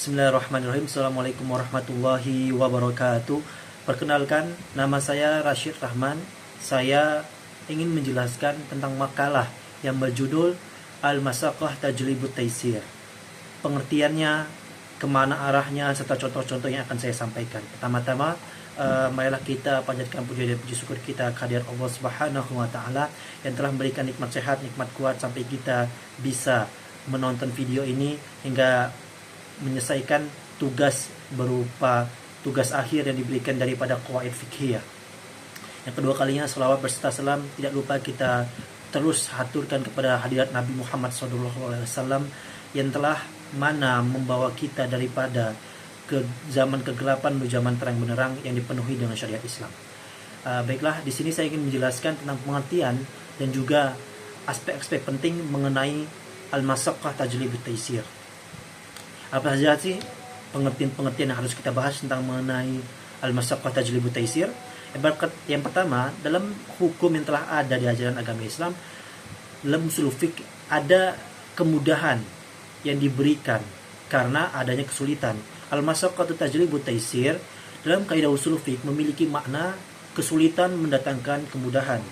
Bismillahirrahmanirrahim. Assalamualaikum warahmatullahi wabarakatuh. Perkenalkan, nama saya Rashid Rahman. Saya ingin menjelaskan tentang makalah yang berjudul Al-Masaqah Tajlibut Taisir. Pengertiannya, kemana arahnya, serta contoh-contoh yang akan saya sampaikan. Pertama-tama, marilah kita panjatkan puji dan puji syukur kita kehadirat Allah Subhanahu wa taala yang telah memberikan nikmat sehat, nikmat kuat sampai kita bisa menonton video ini hingga menyelesaikan tugas berupa tugas akhir yang diberikan daripada qawaid fiqhiyah. Yang kedua kalinya, selawat berserta salam tidak lupa kita terus haturkan kepada hadirat Nabi Muhammad SAW yang telah mana membawa kita daripada ke zaman kegelapan menuju zaman terang benderang yang dipenuhi dengan syariat Islam. Baiklah, di sini saya ingin menjelaskan tentang pengertian dan juga aspek-aspek penting mengenai Al-Masaqah Tajlibut Taisir. Apa saja sih pengertian yang harus kita bahas tentang mengenai Al-Masaqah Tajlibut Taisir? Yang pertama, dalam hukum yang telah ada di ajaran agama Islam, dalam usul fiqh ada kemudahan yang diberikan karena adanya kesulitan. Al-Masaqah Tajlibut Taisir dalam kaidah usul fiqh memiliki makna kesulitan mendatangkan kemudahan.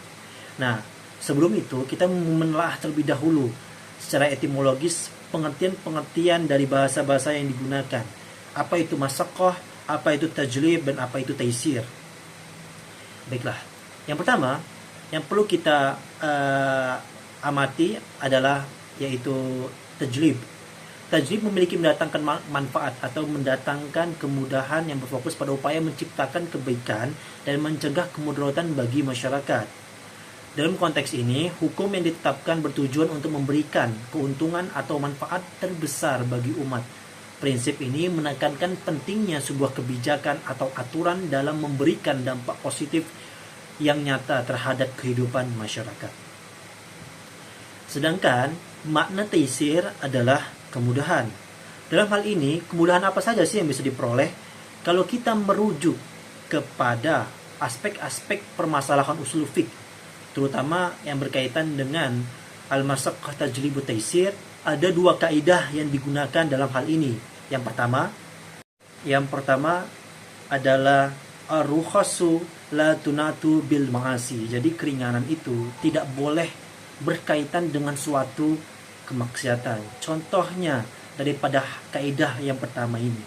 Nah, sebelum itu kita menelaah terlebih dahulu secara etimologis pengertian dari bahasa-bahasa yang digunakan. Apa itu masaqah, apa itu tajlib, dan apa itu taisir. Baiklah, yang pertama yang perlu kita amati adalah yaitu tajlib. Tajlib memiliki mendatangkan manfaat atau mendatangkan kemudahan yang berfokus pada upaya menciptakan kebaikan dan mencegah kemudaratan bagi masyarakat. Dalam konteks ini, hukum yang ditetapkan bertujuan untuk memberikan keuntungan atau manfaat terbesar bagi umat. Prinsip ini menekankan pentingnya sebuah kebijakan atau aturan dalam memberikan dampak positif yang nyata terhadap kehidupan masyarakat. Sedangkan makna taisir adalah kemudahan. Dalam hal ini, kemudahan apa saja sih yang bisa diperoleh kalau kita merujuk kepada aspek-aspek permasalahan usul fiqh, terutama yang berkaitan dengan Al-Masaqah Tajlibut Taisir. Ada dua kaidah yang digunakan dalam hal ini. Yang pertama adalah ar-rukhasu la tunatu bil ma'asi. Jadi keringanan itu tidak boleh berkaitan dengan suatu kemaksiatan. Contohnya daripada kaidah yang pertama ini,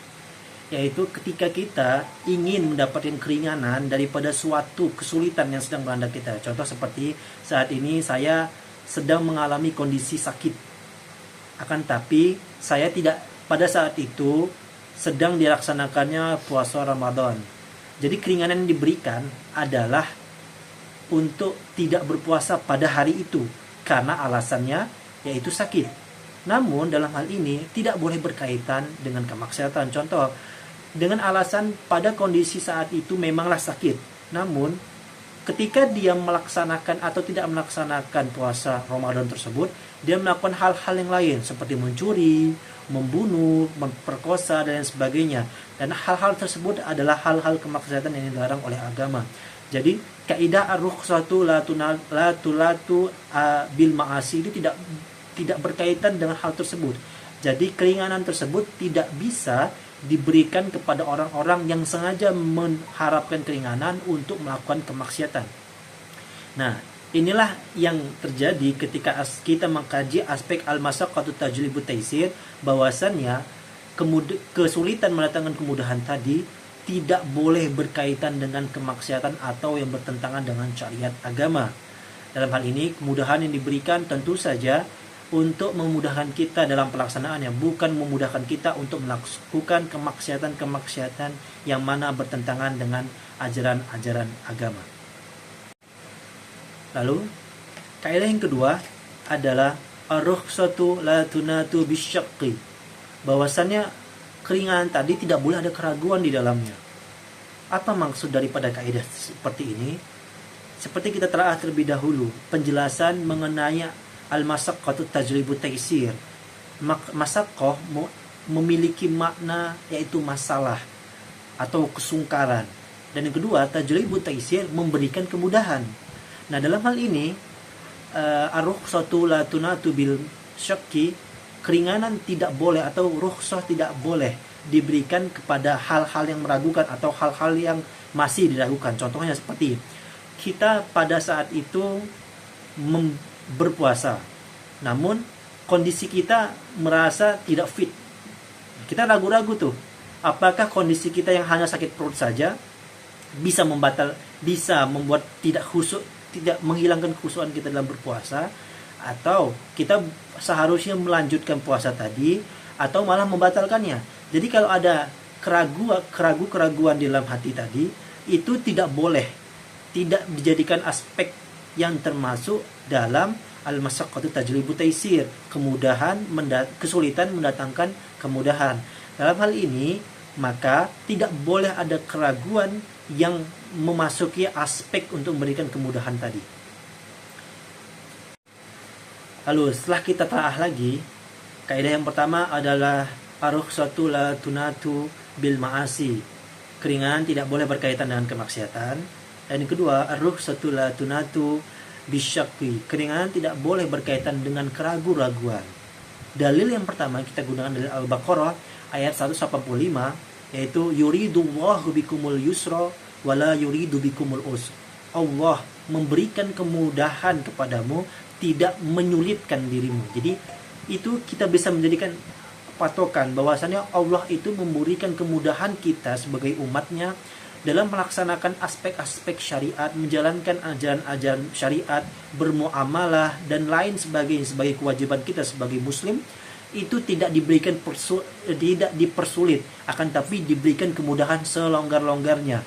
yaitu ketika kita ingin mendapatkan keringanan daripada suatu kesulitan yang sedang melanda kita. Contoh seperti saat ini saya sedang mengalami kondisi sakit. Akan tapi saya tidak pada saat itu sedang dilaksanakannya puasa Ramadan. Jadi keringanan yang diberikan adalah untuk tidak berpuasa pada hari itu karena alasannya yaitu sakit. Namun dalam hal ini tidak boleh berkaitan dengan kemaksiatan. Contoh, dengan alasan pada kondisi saat itu memanglah sakit, namun ketika dia melaksanakan atau tidak melaksanakan puasa Ramadan tersebut, dia melakukan hal-hal yang lain seperti mencuri, membunuh, memperkosa, dan sebagainya. Dan hal-hal tersebut adalah hal-hal kemaksiatan yang dilarang oleh agama. Jadi kaidah ar-rukhsatu la tulatu bil ma'asi itu tidak berkaitan dengan hal tersebut. Jadi keringanan tersebut tidak bisa diberikan kepada orang-orang yang sengaja mengharapkan keringanan untuk melakukan kemaksiatan. Nah, inilah yang terjadi ketika kita mengkaji aspek Al-Masaqah Tajlibut Taisir, bahwasannya kesulitan mendatangkan kemudahan tadi tidak boleh berkaitan dengan kemaksiatan atau yang bertentangan dengan syariat agama. Dalam hal ini, kemudahan yang diberikan tentu saja untuk memudahkan kita dalam pelaksanaannya, bukan memudahkan kita untuk melakukan kemaksiatan-kemaksiatan yang mana bertentangan dengan ajaran-ajaran agama. Lalu, kaidah yang kedua adalah ar-rukhsatu la tunatu bisyaqqi. Bahwasannya keringanan tadi tidak boleh ada keraguan di dalamnya. Apa maksud daripada kaidah seperti ini? Seperti kita telah terlebih dahulu penjelasan mengenai Al-Masaqah Tajlibut Taisir. Masaqah memiliki makna yaitu masalah atau kesungkaran. Dan yang kedua, Tajlibut Taisir memberikan kemudahan. Nah, dalam hal ini ar-rukhsatu la tunatu bil syakki keringanan tidak boleh atau rukhsah tidak boleh diberikan kepada hal-hal yang meragukan atau hal-hal yang masih diragukan. Contohnya seperti kita pada saat itu berpuasa, namun kondisi kita merasa tidak fit. Kita ragu-ragu tuh, apakah kondisi kita yang hanya sakit perut saja bisa membuat tidak khusyuk, tidak menghilangkan kekhusyuan kita dalam berpuasa, atau kita seharusnya melanjutkan puasa tadi atau malah membatalkannya. Jadi kalau ada keraguan di dalam hati tadi, itu tidak boleh, tidak dijadikan aspek yang termasuk dalam al-masyaqqatu tajlibu taisir, kesulitan mendatangkan kemudahan. Dalam hal ini maka tidak boleh ada keraguan yang memasuki aspek untuk memberikan kemudahan tadi. Lalu setelah kita telah lagi, kaidah yang pertama adalah ar-rukhsatu la tunatu bil ma'asi. Keringanan tidak boleh berkaitan dengan kemaksiatan. Dan yang kedua, ar-rukhsatu la tunatu bisyakki. Keringanan tidak boleh berkaitan dengan keraguan-raguan. Dalil yang pertama kita gunakan dari Al-Baqarah ayat 185, yaitu yuridullahu bikumul yusra wala yuridu bikumul usra. Allah memberikan kemudahan kepadamu, tidak menyulitkan dirimu. Jadi itu kita bisa menjadikan patokan bahwasanya Allah itu memberikan kemudahan kita sebagai umatnya dalam melaksanakan aspek-aspek syariat, menjalankan ajaran-ajaran syariat, bermuamalah dan lain sebagainya sebagai kewajiban kita sebagai muslim. Itu tidak dipersulit, akan tapi diberikan kemudahan selonggar-longgarnya.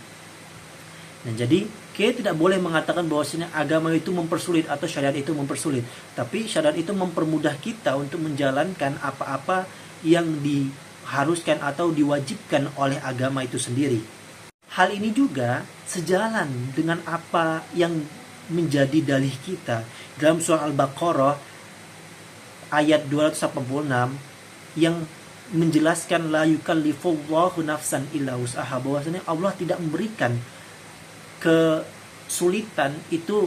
Dan jadi kita tidak boleh mengatakan bahwasanya agama itu mempersulit atau syariat itu mempersulit, tapi syariat itu mempermudah kita untuk menjalankan apa-apa yang diharuskan atau diwajibkan oleh agama itu sendiri. Hal ini juga sejalan dengan apa yang menjadi dalih kita dalam surah Al-Baqarah ayat 286 yang menjelaskan la yukallifullahu nafsan illa wus'aha, bahwasanya Allah tidak memberikan kesulitan itu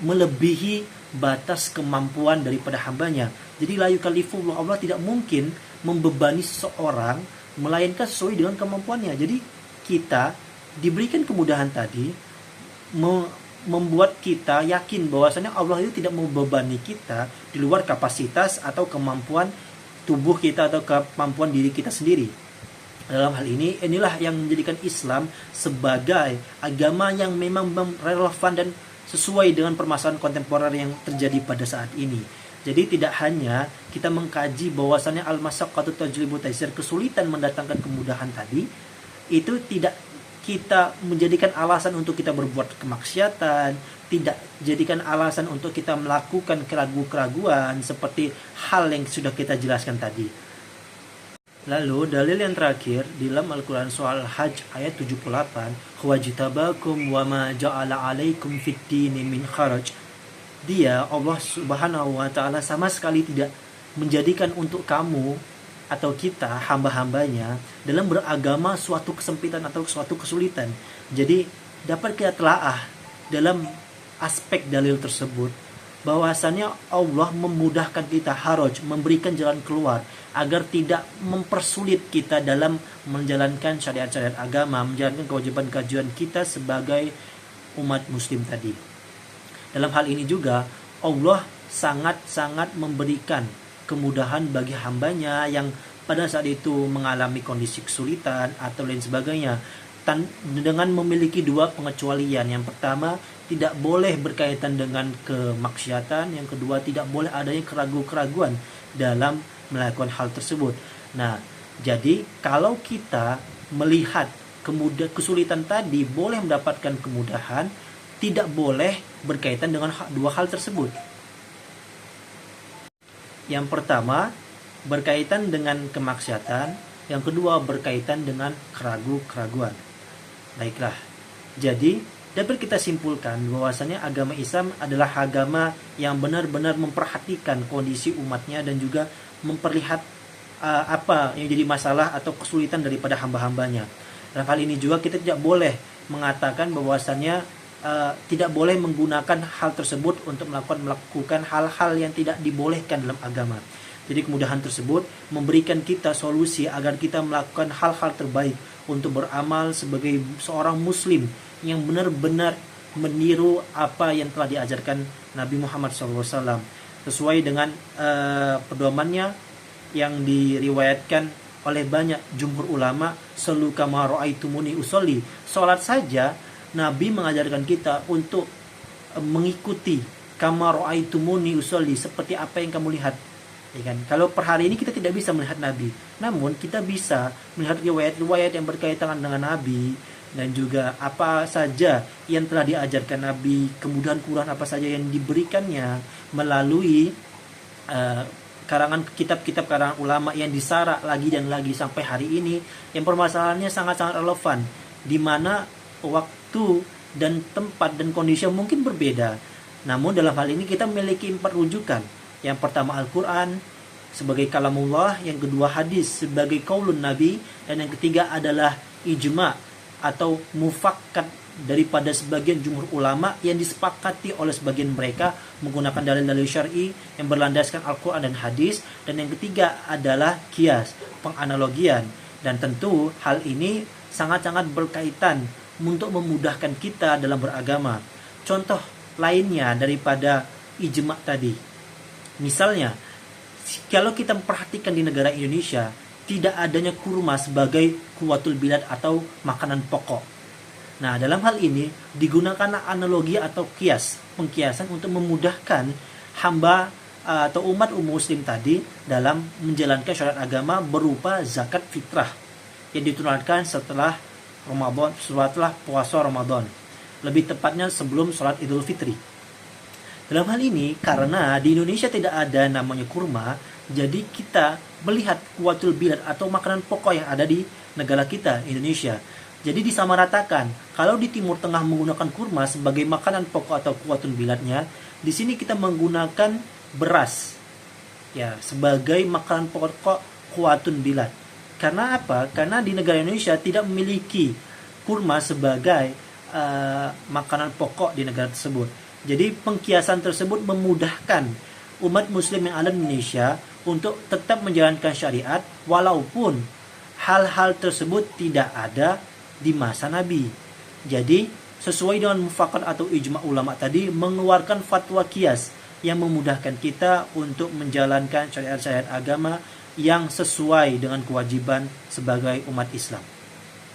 melebihi batas kemampuan daripada hambanya. Jadi la yukallifullahu, Allah tidak mungkin membebani seseorang melainkan sesuai dengan kemampuannya. Jadi kita diberikan kemudahan tadi membuat kita yakin bahwasanya Allah itu tidak membebani kita di luar kapasitas atau kemampuan tubuh kita atau kemampuan diri kita sendiri. Dalam hal ini, inilah yang menjadikan Islam sebagai agama yang memang relevan dan sesuai dengan permasalahan kontemporer yang terjadi pada saat ini. Jadi tidak hanya kita mengkaji bahwasannya al-masyaqqatu tajlibu taisir, kesulitan mendatangkan kemudahan tadi, itu tidak kita menjadikan alasan untuk kita berbuat kemaksiatan, tidak jadikan alasan untuk kita melakukan keraguan-keraguan seperti hal yang sudah kita jelaskan tadi. Lalu dalil yang terakhir di dalam Al-Quran soal Hajj ayat 78, wajtabakum wa ma ja'ala 'alaikum fid dini min kharaj. Dia, Allah Subhanahu wa taala, sama sekali tidak menjadikan untuk kamu atau kita hamba-hambanya dalam beragama suatu kesempitan atau suatu kesulitan. Jadi dapat kita telaah dalam aspek dalil tersebut bahwasannya Allah memudahkan kita, haraj, memberikan jalan keluar agar tidak mempersulit kita dalam menjalankan syariat-syariat agama, menjalankan kewajiban-kewajiban kita sebagai umat muslim tadi. Dalam hal ini juga Allah sangat-sangat memberikan kemudahan bagi hambanya yang pada saat itu mengalami kondisi kesulitan atau lain sebagainya, dengan memiliki dua pengecualian. Yang pertama, tidak boleh berkaitan dengan kemaksiatan. Yang kedua, tidak boleh adanya keraguan-keraguan dalam melakukan hal tersebut. Nah, jadi kalau kita melihat kesulitan tadi boleh mendapatkan kemudahan, tidak boleh berkaitan dengan dua hal tersebut. Yang pertama, berkaitan dengan kemaksiatan. Yang kedua, berkaitan dengan keraguan-keraguan. Baiklah, jadi dapat kita simpulkan bahwasanya agama Islam adalah agama yang benar-benar memperhatikan kondisi umatnya dan juga memperlihat apa yang jadi masalah atau kesulitan daripada hamba-hambanya. Dalam hal ini juga kita tidak boleh mengatakan bahwasanya tidak boleh menggunakan hal tersebut untuk melakukan hal-hal yang tidak dibolehkan dalam agama. Jadi kemudahan tersebut memberikan kita solusi agar kita melakukan hal-hal terbaik untuk beramal sebagai seorang muslim yang benar-benar meniru apa yang telah diajarkan Nabi Muhammad SAW, sesuai dengan pedomannya yang diriwayatkan oleh banyak jumhur ulama, sallu kama ra'aitumuni usolli. Salat saja Nabi mengajarkan kita untuk mengikuti kama ra'aitumuni usolli, seperti apa yang kamu lihat. Ya kan? Kalau per hari ini kita tidak bisa melihat Nabi, namun kita bisa melihat riwayat-riwayat yang berkaitan dengan Nabi, dan juga apa saja yang telah diajarkan Nabi, kemudahan-kemudahan apa saja yang diberikannya melalui karangan kitab-kitab karangan ulama yang disarak lagi dan lagi sampai hari ini, yang permasalahannya sangat-sangat relevan, di mana waktu dan tempat dan kondisi mungkin berbeda. Namun dalam hal ini kita memiliki 4 rujukan. Yang pertama Al-Quran sebagai kalamullah, yang kedua hadis sebagai qaulun Nabi, dan yang ketiga adalah ijma atau mufakat daripada sebagian jumhur ulama yang disepakati oleh sebagian mereka menggunakan dalil-dalil syar'i yang berlandaskan Al-Quran dan hadis. Dan yang ketiga adalah qiyas, penganalogian. Dan tentu hal ini sangat-sangat berkaitan untuk memudahkan kita dalam beragama. Contoh lainnya daripada ijma tadi, misalnya, kalau kita memperhatikan di negara Indonesia, tidak adanya kurma sebagai quwwatul bilad atau makanan pokok. Nah, dalam hal ini digunakan analogi atau kias, pengkiasan untuk memudahkan hamba atau umat muslim tadi dalam menjalankan syariat agama berupa zakat fitrah yang ditunaikan setelah Ramadan, setelah puasa Ramadan. Lebih tepatnya sebelum sholat Idul Fitri. Dalam hal ini, karena di Indonesia tidak ada namanya kurma, jadi kita melihat quwwatul bilad atau makanan pokok yang ada di negara kita, Indonesia. Jadi disamaratakan, kalau di Timur Tengah menggunakan kurma sebagai makanan pokok atau quwwatul biladnya, di sini kita menggunakan beras ya sebagai makanan pokok quwwatul bilad. Karena apa? Karena di negara Indonesia tidak memiliki kurma sebagai makanan pokok di negara tersebut. Jadi pengkiasan tersebut memudahkan umat muslim yang ada di Indonesia untuk tetap menjalankan syariat walaupun hal-hal tersebut tidak ada di masa Nabi. Jadi sesuai dengan mufakat atau ijma ulama tadi, mengeluarkan fatwa qiyas yang memudahkan kita untuk menjalankan syariat-syariat agama yang sesuai dengan kewajiban sebagai umat Islam.